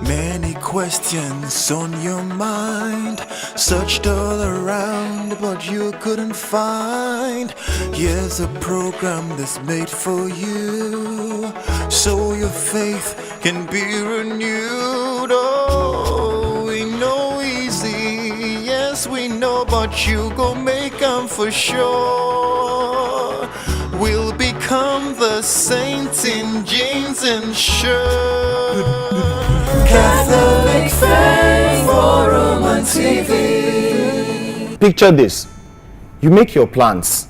Many questions on your mind, searched all around, but you couldn't find. Here's a program that's made for you, so your faith can be renewed. Oh, we know easy, yes we know, but you gon' make 'em for sure. We'll become the saints in jeans and shirt. Catholic Faith Forum on TV. Picture this. You make your plans.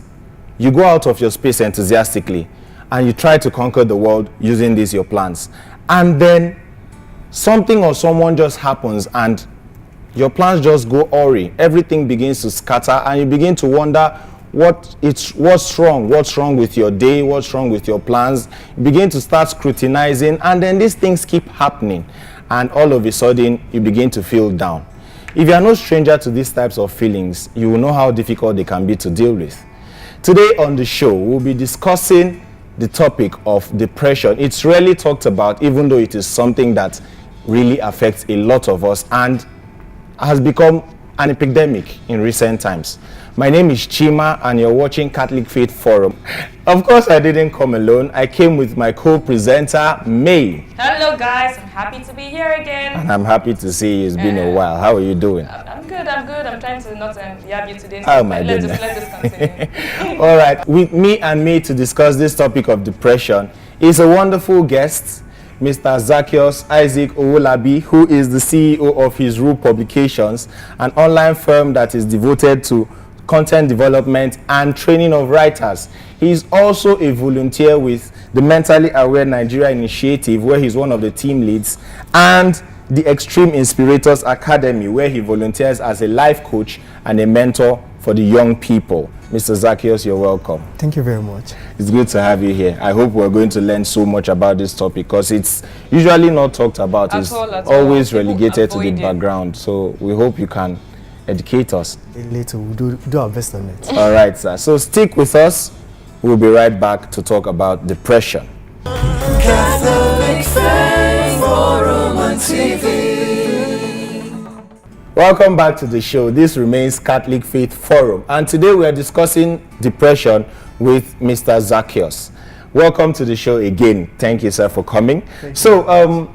You go out of your space enthusiastically and you try to conquer the world using these your plans. And then something or someone just happens and your plans just go awry. Everything begins to scatter and you begin to wonder what's wrong with your day, what's wrong with your plans. You begin to start scrutinizing, and then these things keep happening, and all of a sudden you begin to feel down. If you are no stranger to these types of feelings, you will know how difficult they can be to deal with. Today on the show, we'll be discussing the topic of depression. It's rarely talked about, even though it is something that really affects a lot of us and has become an epidemic in recent times. My name is Chima and you're watching Catholic Faith Forum. Of course, I didn't come alone. I came with my co-presenter, May. Hello guys, I'm happy to be here again. And I'm happy to see you. It's been a while. How are you doing? I'm good. I'm trying to not yab you today. Oh my goodness. Let us continue. All right, with me and May to discuss this topic of depression is a wonderful guest, Mr. Zacheus Isaac Owolabi, who is the CEO of His Rule Publications, an online firm that is devoted to content development and training of writers. He is also a volunteer with the Mentally Aware Nigeria Initiative, where he's one of the team leads, and the Extreme Inspirators Academy, where he volunteers as a life coach and a mentor for the young people. Mr. Zacheus, you're welcome. Thank you very much. It's good to have you here. I hope we're going to learn so much about this topic because it's usually not talked about. It's always relegated to the background. So we hope you can educate us. Later, we'll do our best on it. All right, sir. So stick with us. We'll be right back to talk about depression. Catholic Faith Forum on TV. Welcome back to the show. This remains Catholic Faith Forum, and today we are discussing depression with Mr. Zacheus. Welcome to the show again. Thank you, sir, for coming. So,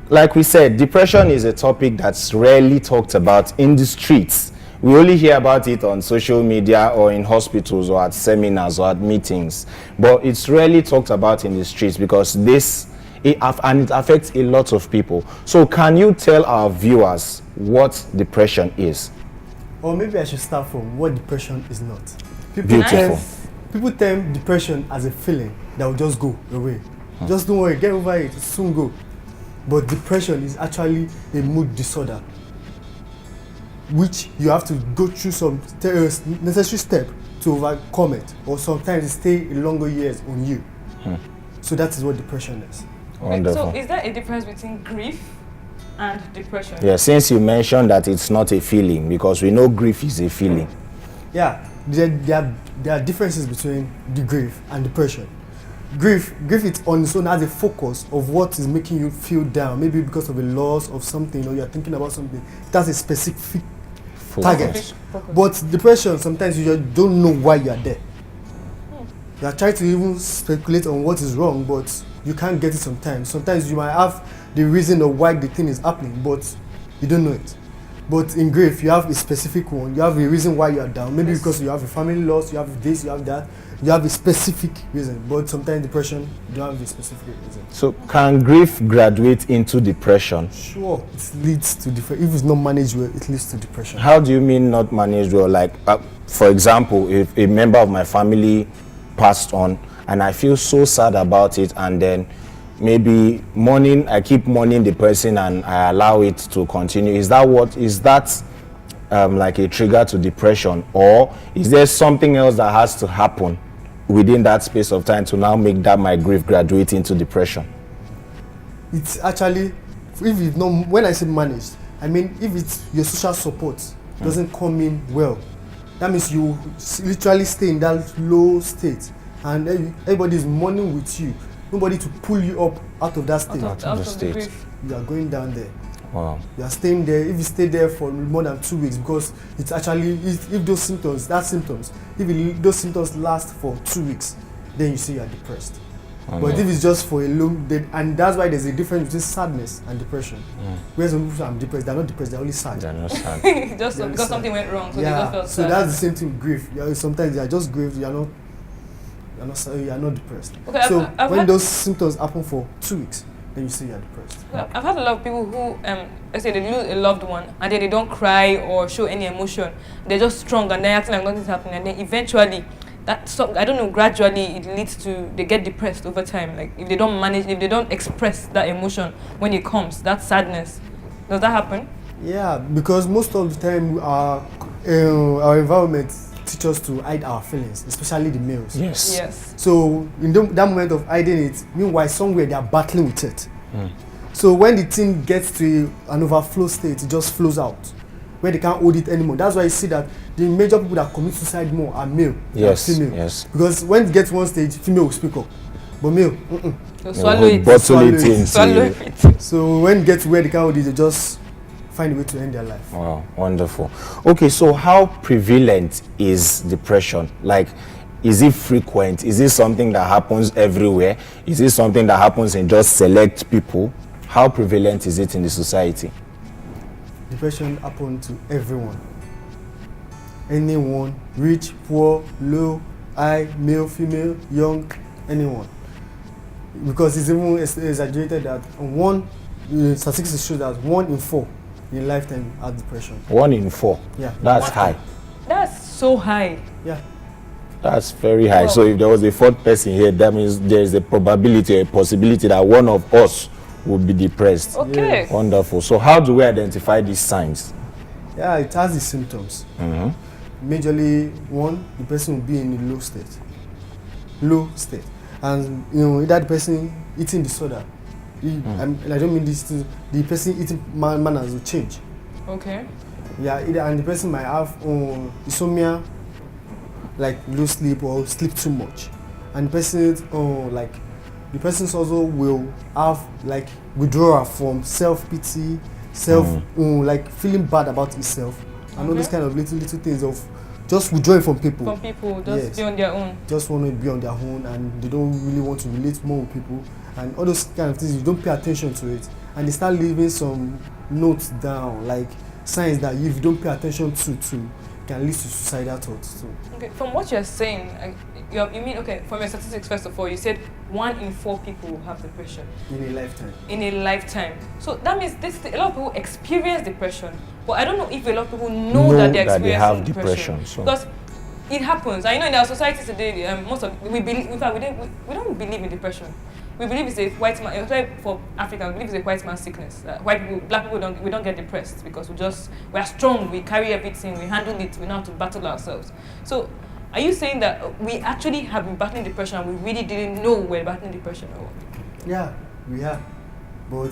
like we said, depression is a topic that's rarely talked about in the streets. We only hear about it on social media or in hospitals or at seminars or at meetings, but it's rarely talked about in the streets because it affects a lot of people. So can you tell our viewers what depression is? Or maybe I should start from what depression is not. People term depression as a feeling that will just go away. Just don't worry, get over it, it'll soon go. But depression is actually a mood disorder, which you have to go through some necessary step to overcome it, or sometimes it stay longer years on you. So that is what depression is. Wonderful. So is there a difference between grief and depression? Yeah, since you mentioned that it's not a feeling, because we know grief is a feeling. Yeah, there are differences between the grief and depression. Grief it's on its own has a focus of what is making you feel down, maybe because of a loss of something or you're thinking about something. It has a specific target. But depression, sometimes you just don't know why you are there. You are trying to even speculate on what is wrong, but you can't get it sometimes. Sometimes you might have the reason of why the thing is happening, but you don't know it. But in grief, you have a specific one. You have a reason why you are down. Maybe because you have a family loss, you have this, you have that. You have a specific reason. But sometimes depression, you don't have a specific reason. So can grief graduate into depression? Sure, it leads to depression. If it's not managed well, it leads to depression. How do you mean not managed well? Like, for example, if a member of my family passed on and I feel so sad about it, and then maybe I keep mourning the person and I allow it to continue. Is that like a trigger to depression, or is there something else that has to happen within that space of time to now make that my grief graduate into depression? It's actually, if it's not, when I say managed, I mean if it's your social support doesn't come in well, that means you literally stay in that low state and everybody is mourning with you, nobody to pull you up out of that state. Out the of the state. grief. You are going down there. Wow. You are staying there. If you stay there for more than 2 weeks, because it's actually if those symptoms, those symptoms last for 2 weeks, then you say you are depressed. But if it's just for a long, and that's why there's a difference between sadness and depression. Where some people say I'm depressed, they're not depressed, they're only sad. They're not sad. Just They're because sad. something went wrong, so they just Yeah, felt so sad. that's the same thing with grief. Sometimes you are just grieved, you are not depressed. Okay, So I've when had- those symptoms happen for 2 weeks, then you say you are depressed. Well, I've had a lot of people who, let's say they lose a loved one and then they don't cry or show any emotion. They're just strong and they're acting like nothing's happening. And then eventually, I don't know, gradually it leads to, they get depressed over time. Like if they don't express that emotion when it comes, that sadness. Does that happen? Yeah, because most of the time our environment teach us to hide our feelings, especially the males. Yes. Yes. So in that moment of hiding it, meanwhile somewhere they are battling with it. So when the thing gets to an overflow state, it just flows out, where they can't hold it anymore. That's why you see that the major people that commit suicide more are male Yes, than female. yes. Because when it gets to one stage, female will speak up, but male, So swallow it. Bottle Swallow it it. in. Swallow it. So when it gets to where they can't hold it, they just find a way to end their life. Wow, wonderful. Okay, so how prevalent is depression? Like, is it frequent? Is it something that happens everywhere? Is it something that happens in just select people? How prevalent is it in the society? Depression happens to everyone. Anyone, rich, poor, low, high, male, female, young, anyone. Because it's even exaggerated that statistics show that 1 in 4 in lifetime have depression. 1 in 4. Yeah. That's high. That's so high. Yeah. That's very high. Wow. So if there was a 4th person here, that means there is a probability, a possibility that one of us will be depressed. Okay. Yes. Wonderful. So how do we identify these signs? Yeah, it has the symptoms. Majorly, one, the person will be in a low state. And either the person eating disorder. And I don't mean this to, the person eating manners will change. Okay. Yeah, and the person might have insomnia, like low sleep or sleep too much. And the person, persons also will have like withdrawal from self-pity, like feeling bad about himself. And all those kind of little things of just withdrawing from people. From people, just Yes. be on their own. Just want to be on their own and they don't really want to relate more with people. And all those kind of things, you don't pay attention to it. And they start leaving some notes down, like signs that if you don't pay attention to can lead to suicidal thoughts too. Okay, from what you're saying, you mean, okay, from your statistics, first of all, you said 1 in 4 people will have depression In a lifetime. in a lifetime. So that means a lot of people experience depression, but I don't know if a lot of people know that they're that they have experiencing depression. So Because it happens. I know in our society today, most of we believe, in fact, we don't believe in depression. We believe it's a white man. Especially for Africans, we believe it's a white man sickness. White people, black people don't get depressed because we are strong. We carry everything. We handle it. We know how to battle ourselves. So, are you saying that we actually have been battling depression and we really didn't know we're battling depression? Or what? Yeah, we have. But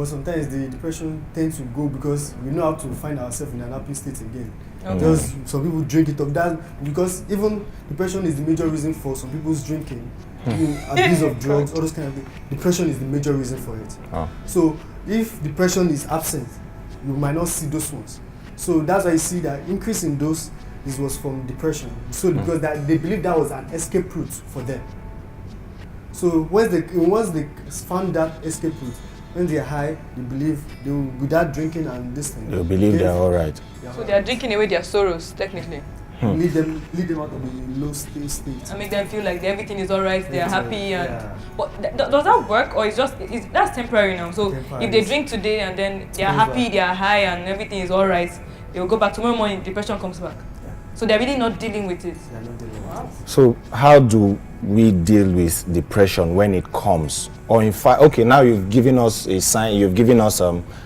sometimes the depression tends to go because we know how to find ourselves in an happy state again. Okay. Just some people drink it up. That because even depression is the major reason for some people's drinking, abuse of drugs, all those kind of things. Depression is the major reason for it. Oh. So if depression is absent, you might not see those ones. So that's why you see that increase in those was from depression. So because they believe that was an escape route for them. So once they found that escape route, when they're high, they believe they will, without drinking and this thing. you believe they're all right. So they are drinking away their sorrows, technically, lead them out of the low state. and make them feel like everything is alright. They are happy, and Yeah. but does that work, or that's temporary now? So Temporary. if they drink today and then they are happy, they are high, and everything is alright, they will go back tomorrow morning. Depression comes back. Yeah. So they're really not dealing with it. They are not dealing with it. So how do we deal with depression when it comes? Or in fact, okay, now you've given us a sign. You've given us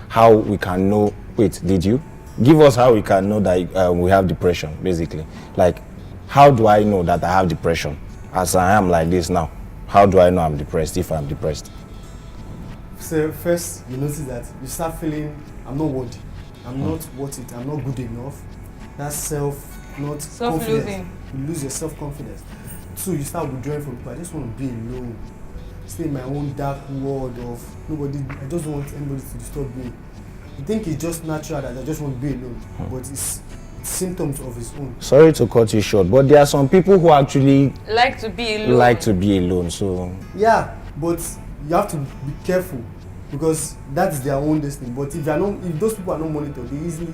how we can know. Wait, did you give us how we can know that we have depression? Basically, like, how do I know that I have depression? As I am like this now, how do I know I'm depressed if I'm depressed? So first, you notice that you start feeling, I'm not worthy. I'm not worth it. I'm not good enough. That's Self-losing. self-confidence. You lose your self-confidence. So you start withdrawing from people. I just want to be alone. stay in my own dark world of nobody. I just don't want anybody to disturb me. I think it's just natural that I just want to be alone, but it's symptoms of his own. Sorry to cut you short, but there are some people who actually Like to be alone. like to be alone. So Yeah, but you have to be careful because that's their own destiny. But if those people are not monitored, they easily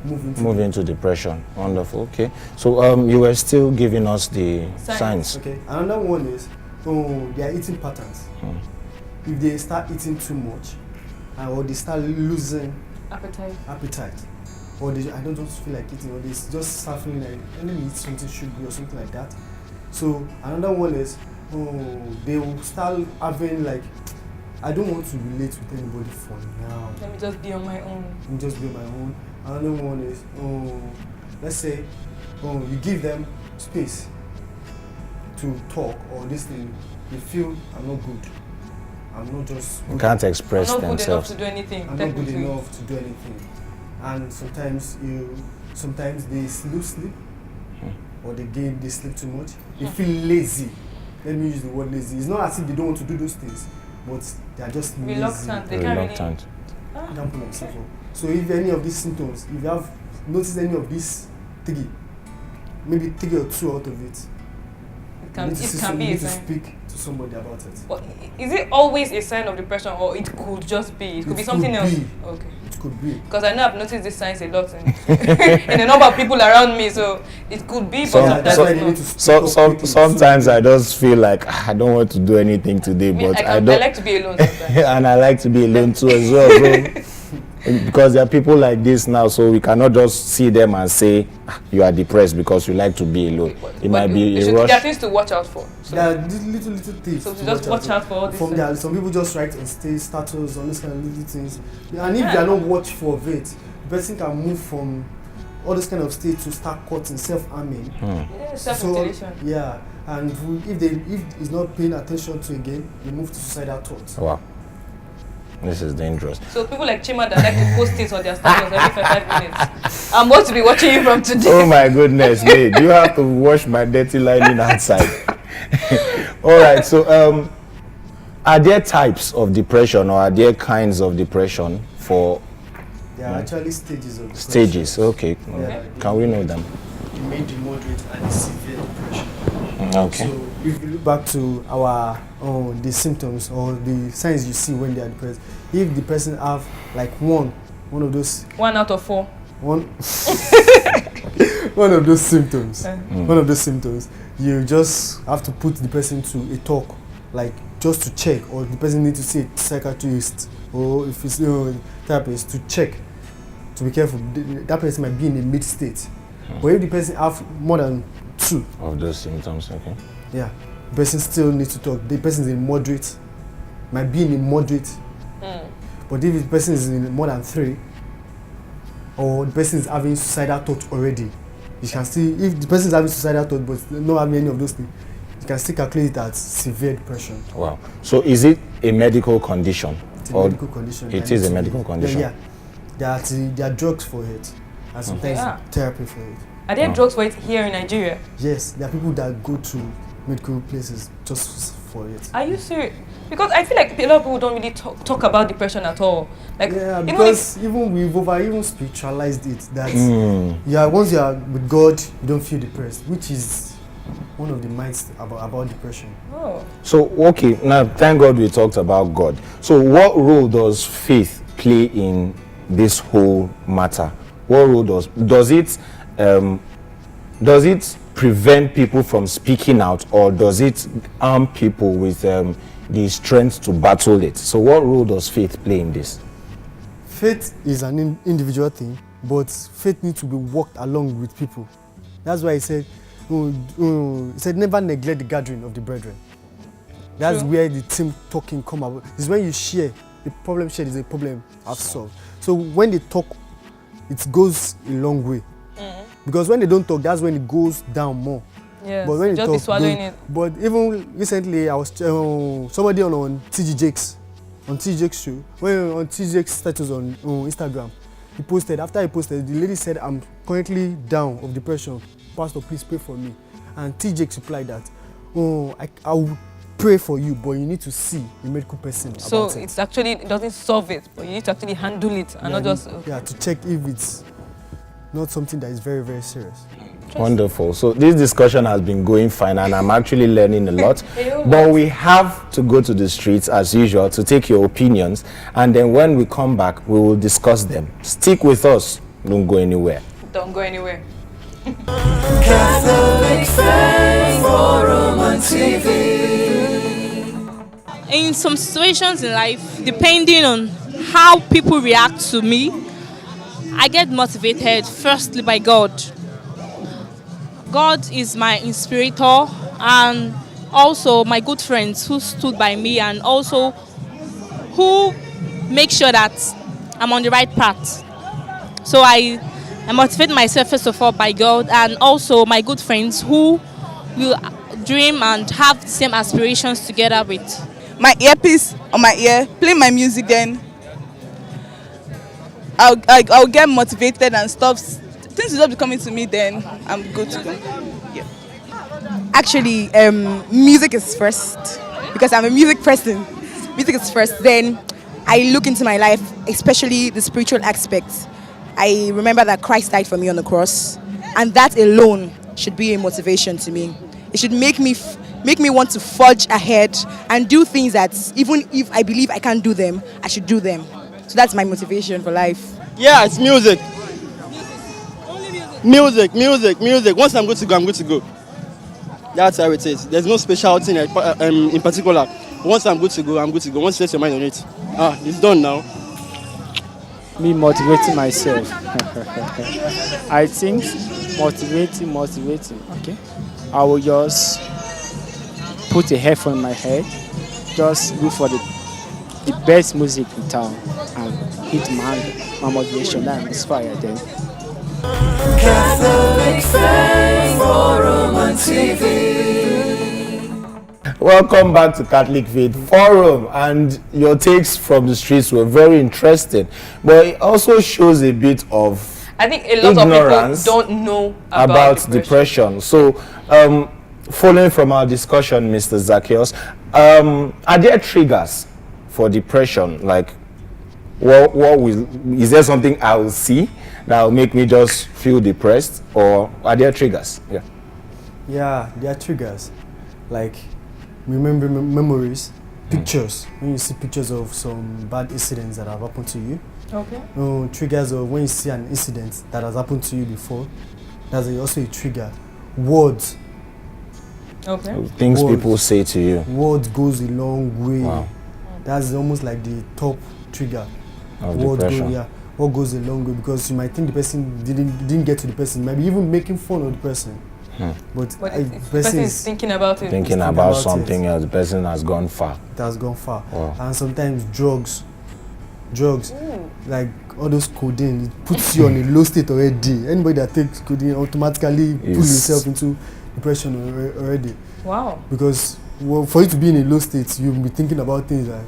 move into depression. Wonderful. Okay. So you were still giving us the signs. Okay. Another one is their eating patterns. If they start eating too much, or they start losing appetite, or I don't just feel like eating, or they just start feeling like let me eat something sugary or something like that. So another one is they will start having like, I don't want to relate with anybody for now. Let me just be on my own. Another one is let's say you give them space to talk or this thing, they feel I'm not good. I'm not just good. Can't express I'm not themselves. good enough to do anything. I'm not good enough to do anything. And sometimes they lose sleep, or they sleep too much. They feel lazy. Let me use the word lazy. It's not as if they don't want to do those things, but they are just reluctant. lazy. They can't Reluctant. Really can't put themselves up. So if any of these symptoms, if you have noticed any of these three, maybe 3 or 2 out of it, it can be you a need to sign. speak to somebody about it. But is it always a sign of depression, or it could just be? It could be something else. Okay. It could be. Because I know I've noticed these signs a lot in a number of people around me, so it could be, but sometimes I just feel like I don't want to do anything today, but I like to be alone sometimes. And I like to be alone too as well. So, because there are people like this now, so we cannot just see them and say you are depressed because you like to be alone. It might be a rush. There are things to watch out for. So. There are little things. So just watch out for all these. Some people just write on status on these kind of little things, and if they are not watchful of it, the person can move from all this kind of state to start cutting, self-harming. Yeah, self-mutilation. So, yeah, and if he's not paying attention to again, they move to suicidal thoughts. Wow. This is dangerous. So people like Chima that like to post things on their status every 5 minutes. I'm going to be watching you from today. Oh my goodness, mate. Do you have to wash my dirty lining outside? All right, so are there types of depression, or are there kinds of depression for? There are actually stages of depression. Stages, okay. Yeah, can we know them? The moderate and the severe depression. Okay. So if you look back to our the symptoms or the signs you see when they are depressed, if the person have like one of those 1 out of 4 one of those symptoms, you just have to put the person to a talk, like just to check, or the person need to see a psychiatrist, or if it's therapist to check, to be careful. That person might be in a mid state. But if the person have more than 2 of those symptoms, okay. Yeah, the person still needs to talk. The person is in moderate, might be in a moderate. But if the person is in more than 3, or the person is having suicidal thoughts already, you can still, if the person is having suicidal thoughts but not having any of those things, you can still calculate it as severe depression. Wow. So is it a medical condition? It's a medical condition. It is a medical condition. Yeah. There are drugs for it, and sometimes therapy for it. Are there drugs for it here in Nigeria? Yes, there are people that go to medical places just for it. Are you serious? Because I feel like a lot of people don't really talk about depression at all. Like, yeah, because we've even spiritualized it. That once you are with God, you don't feel depressed, which is one of the myths about depression. Oh. So okay, now thank God we talked about God. So what role does faith play in this whole matter? What role does it prevent people from speaking out, or does it arm people with the strength to battle it? So what role does faith play in this? Faith is an individual thing, but faith needs to be walked along with people. That's why he said never neglect the gathering of the brethren. That's where the team talking come about. It's when you share, the problem shared is a problem I've solved. So when they talk, it goes a long way. Because when they don't talk, that's when it goes down more. Yes, but when just they be talk, swallowing it. But even recently, I was somebody on TG Jake's show, on TG Jake's status on Instagram, he posted. After he posted, the lady said, "I'm currently down of depression. Pastor, please pray for me." And TG Jakes replied that, pray for you, but you need to see a medical person So about it. it's actually, it doesn't solve it, but you need to actually handle it and not just... to check if it's not something that is very, very serious. Wonderful. So this discussion has been going fine and I'm actually learning a lot. But we have to go to the streets as usual to take your opinions, and then when we come back, we will discuss them. Stick with us. Don't go anywhere. Don't go anywhere. Catholic Faith Forum on TV. In some situations in life, depending on how people react to me, I get motivated firstly by God. God is my inspirator, and also my good friends who stood by me and also who make sure that I'm on the right path. So I motivate myself first of all by God, and also my good friends who will dream and have the same aspirations together with. My earpiece on my ear, play my music, then I'll get motivated and stuff. Things will stop coming to me, then I'm good to go. Yeah. Actually, music is first because I'm a music person. Music is first. Then I look into my life, especially the spiritual aspects. I remember that Christ died for me on the cross, and that alone should be a motivation to me. It should make me want to forge ahead and do things that even if I believe I can't do them, I should do them. So that's my motivation for life. Yeah, it's music. Music. Once I'm good to go, I'm good to go. That's how it is. There's no special thing in particular. Once I'm good to go, I'm good to go. Once you set your mind on it, it's done now. Me motivating myself. I think motivating. Okay, I will just put a headphone in my head, just look for the best music in town, and hit my motivation. I'm inspired then. Catholic Faith Forum on TV. Welcome back to Catholic Faith Forum, and your takes from the streets were very interesting, but it also shows a bit of I think a lot of people don't know about depression. So, following from our discussion, Mr. Zacheus, are there triggers for depression? Like, is there something I will see that will make me just feel depressed, or are there triggers? Yeah, there are triggers. Like, remember memories, pictures. When you see pictures of some bad incidents that have happened to you. Okay. Triggers of when you see an incident that has happened to you before. That's also a trigger. Words. Okay. Things Words. people say to you. Words goes a long way. Wow. That's almost like the top trigger. Of Words depression. what goes a long way, because you might think the person didn't get to the person, maybe even making fun of the person. But the person is thinking about it. Thinking about something else. The person has gone far. It has gone far. Wow. And sometimes drugs, like all those codeine, it puts you on a low state already. Anybody that takes codeine automatically puts himself into depression already. Wow. Because for you to be in a low state, you'll be thinking about things like.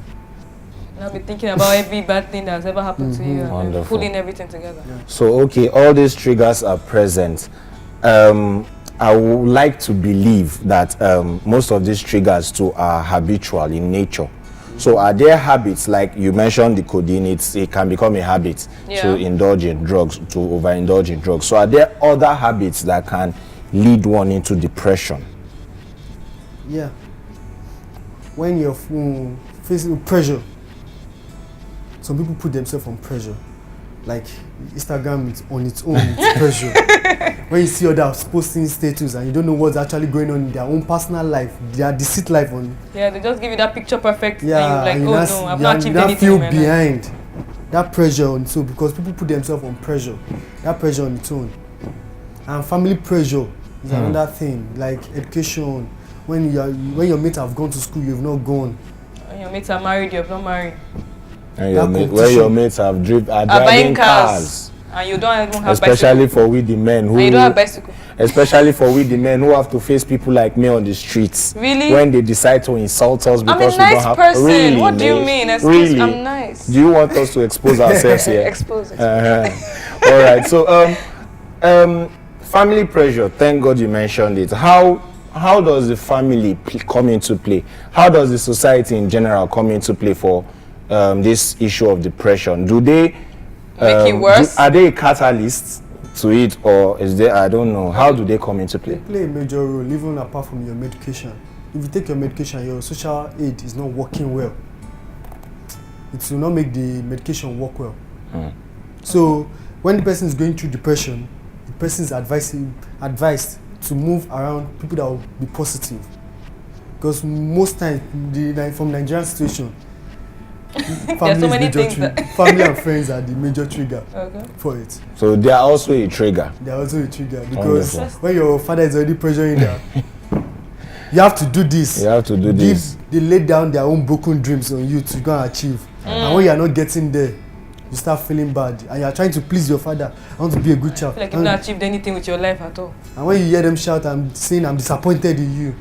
I'll be thinking about every bad thing that's ever happened to you, and Wonderful. pulling everything together. Yeah. So, okay, all these triggers are present. I would like to believe that most of these triggers too are habitual in nature. So are there habits, like you mentioned the codeine, it can become a habit to indulge in drugs, to overindulge in drugs. So are there other habits that can lead one into depression? Yeah. When you're facing pressure, some people put themselves on pressure. Like Instagram is on its own, it's pressure. When you see others posting status and you don't know what's actually going on in their own personal life, their deceit life on. Yeah, they just give you that picture perfect. Yeah, and you're like, oh no, I've not achieved anything. You feel behind that pressure on its own, because people put themselves on pressure. That pressure on its own. And family pressure is another thing, like education. When your mates have gone to school, you've not gone. When your mates are married, you've not married. And where your mates are driving cars. And you don't even have especially bicycle. For we the men who. And you don't have bicycle. Especially for we the men who have to face people like me on the streets. Really? When they decide to insult us because I'm a nice we don't have. person. Really, what do you mean? Really? I'm nice. Do you want us to expose ourselves here? Expose it. All right. So, family pressure. Thank God you mentioned it. How how does the family come into play? How does the society in general come into play for this issue of depression? Do they make it worse? Are they a catalyst to it, or is there, I don't know, how do they come into play? They play a major role, even apart from your medication. If you take your medication, your social aid is not working well. It will not make the medication work well. So when the person is going through depression, the person is advised to move around people that will be positive. Because most times, from Nigerian situation, family and friends are the major trigger for it. So they are also a trigger. They are also a trigger because when your father is already pressuring you, you have to do this. You have to do this. They lay down their own broken dreams on you to go and achieve. And when you are not getting there, you start feeling bad. And you are trying to please your father. I want to be a good child. I feel like you've not achieved anything with your life at all. And when you hear them shout, I'm saying I'm disappointed in you.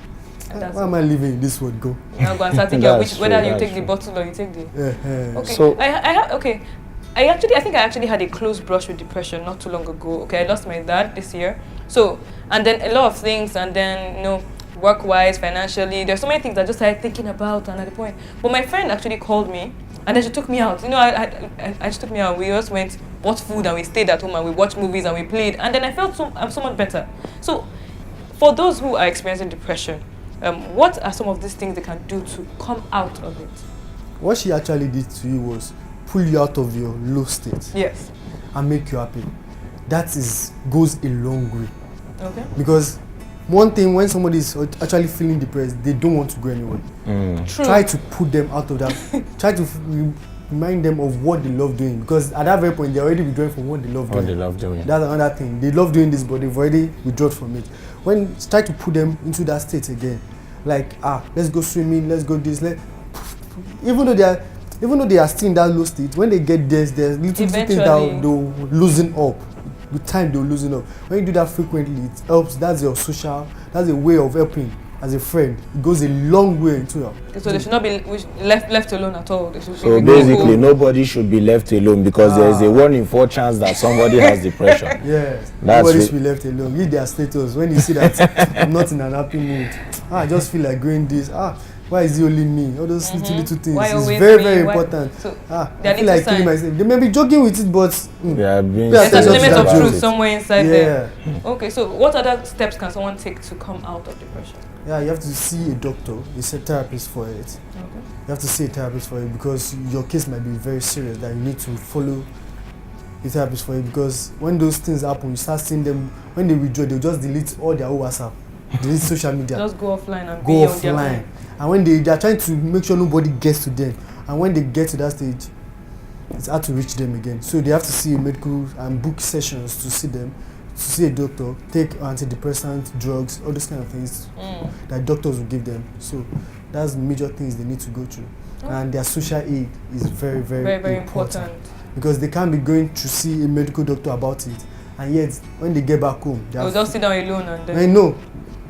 Why am I living in this world? Go. Now go and start thinking of whether you take the bottle or you take the. Okay. So I think I actually had a close brush with depression not too long ago. Okay, I lost my dad this year. So, and then a lot of things, and then work-wise, financially, there's so many things I just started thinking about, and at the point. But my friend actually called me, and then she took me out. I just took me out. We just went, bought food, and we stayed at home, and we watched movies, and we played, and then I felt so much better. So, for those who are experiencing depression, what are some of these things they can do to come out of it? What she actually did to you was pull you out of your low state. Yes. And make you happy. That goes a long way. Okay. Because one thing, when somebody is actually feeling depressed, they don't want to go anywhere. True. Try to put them out of that. Try to remind them of what they love doing. Because at that very point, they're already withdrawing from what they love doing. That's another thing. They love doing this, but they've already withdrawn from it. Try to put them into that state again. Like, let's go swimming, let's go this. Even though they are still in that low state, when they get there, there's little things that they'll loosen up. With time, they'll loosen up. When you do that frequently, it helps. That's a way of helping as a friend. It goes a long way into it. So they should not be left alone at all. So basically, nobody should be left alone because there is a 1 in 4 chance that somebody has depression. Yes, nobody should be left alone. Read their status. When you see that I'm not in an happy mood, I just feel like doing this. Why is it only me? All those little things. It's very important. So I feel like killing myself. They may be joking with it, but there's an element of truth somewhere inside there. Okay, so what other steps can someone take to come out of depression? Yeah, you have to see a doctor, a therapist for it. Okay. You have to see a therapist for it because your case might be very serious that you need to follow a therapist for it, because when those things happen, you start seeing them, when they withdraw, they'll just delete all their WhatsApp, delete social media. Just go offline and go offline. And when they are trying to make sure nobody gets to them, and when they get to that stage, it's hard to reach them again. So they have to see a medical and book sessions to see them, to see a doctor, take antidepressant drugs, all those kind of things that doctors will give them. So that's major things they need to go through. And their social aid is very, very important. Because they can't be going to see a medical doctor about it, and yet when they get back home, they'll just sit down alone and then... I know.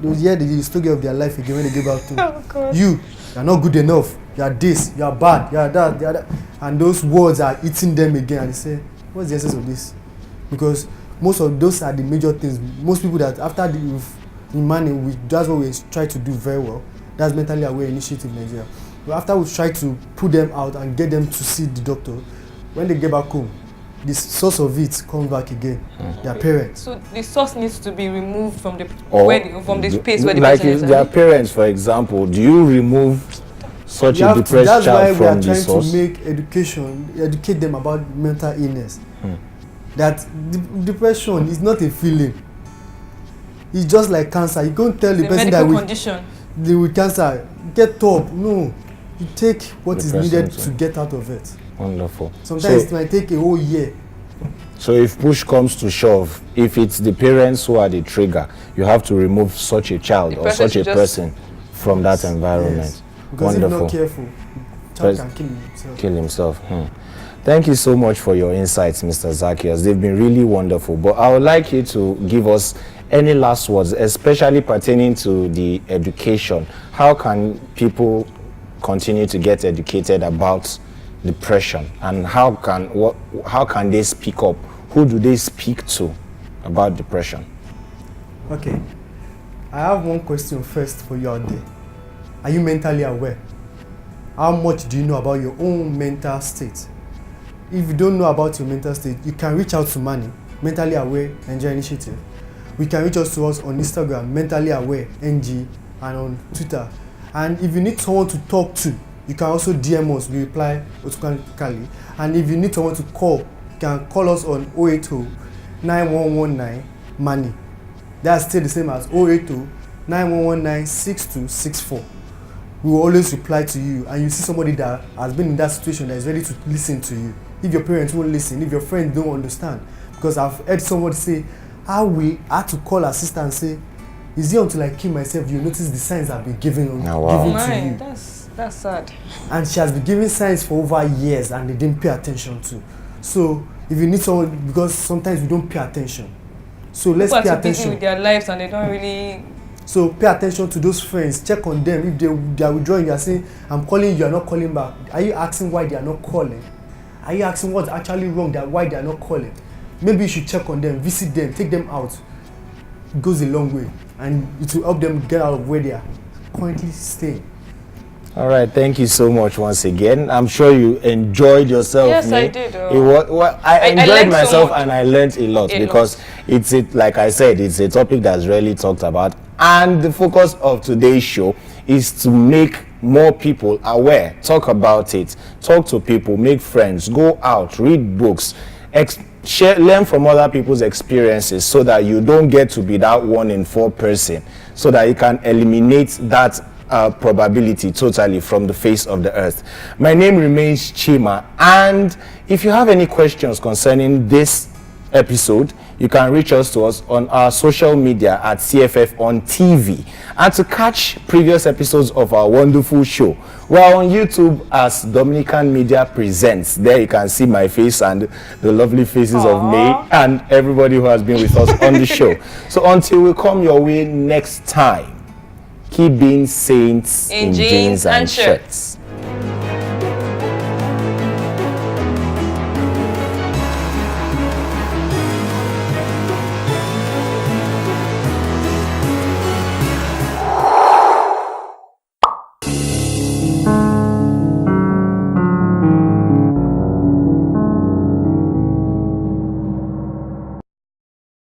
They'll hear the story of their life again when they get back home. You're not good enough. You are this. You are bad. You are that. You are that. And those words are eating them again. And they say, what's the essence of this? Because most of those are the major things. Most people that after that's what we try to do very well. That's Mentally Aware Initiative in Nigeria. But after we try to put them out and get them to see the doctor, when they get back home, the source of it comes back again. Their parents. So the source needs to be removed from the space where the person is. Like their parents, for example, do you remove such a depressed child from the source? That's why we are trying to educate them about mental illness. That depression is not a feeling. It's just like cancer. You can't tell the person that with cancer, get up. No, you take what is needed to get out of it. Wonderful. Sometimes it might take a whole year. So if push comes to shove, if it's the parents who are the trigger, you have to remove such a child or such a person from that environment. Yes. Because if not careful, the child can kill himself. Thank you so much for your insights, Mr. Zacheus. They've been really wonderful. But I would like you to give us any last words, especially pertaining to the education. How can people continue to get educated about depression, and how can they speak up? Who do they speak to about depression? Okay. I have one question first for you out there. Are you mentally aware? How much do you know about your own mental state? If you don't know about your mental state, you can reach out to Manny, Mentally Aware Nigeria Initiative. We can reach out to us on Instagram, Mentally Aware NG, and on Twitter. And if you need someone to talk to, you can also DM us. We reply automatically. And if you need someone to call, you can call us on 080-9119 Manny. That's still the same as 080-9119-6264. We will always reply to you, and you see somebody that has been in that situation that is ready to listen to you. If your parents won't listen, if your friends don't understand, because I've heard somebody say, I had to call her sister and say, is it until I kill myself you notice the signs I've been giving to you? That's sad. And she has been giving signs for over years and they didn't pay attention to. So if you need someone, because sometimes we don't pay attention. So let's pay attention. Busy with their lives and they don't really. So pay attention to those friends. Check on them. If they are withdrawing, you are saying, I'm calling you are not calling back. Are you asking why they are not calling? Are you asking what's actually wrong, that why they are not calling? Maybe you should check on them, visit them, take them out. It goes a long way, and it will help them get out of where they are currently staying. All right, thank you so much once again. I'm sure you enjoyed yourself. Yes, I did. I enjoyed myself and I learned a lot because like I said, it's a topic that's rarely talked about. And the focus of today's show is to make more people aware, talk about it, talk to people, make friends, go out, read books, learn from other people's experiences so that you don't get to be that 1 in 4 person, so that you can eliminate that probability totally from the face of the earth. My name remains Chima, and if you have any questions concerning this episode, you can reach us on our social media at CFFONTV. And to catch previous episodes of our wonderful show, we're on YouTube as Dominican Media Presents. There you can see my face and the lovely faces of May and everybody who has been with us on the show. So until we come your way next time, keep being saints in jeans and shirts.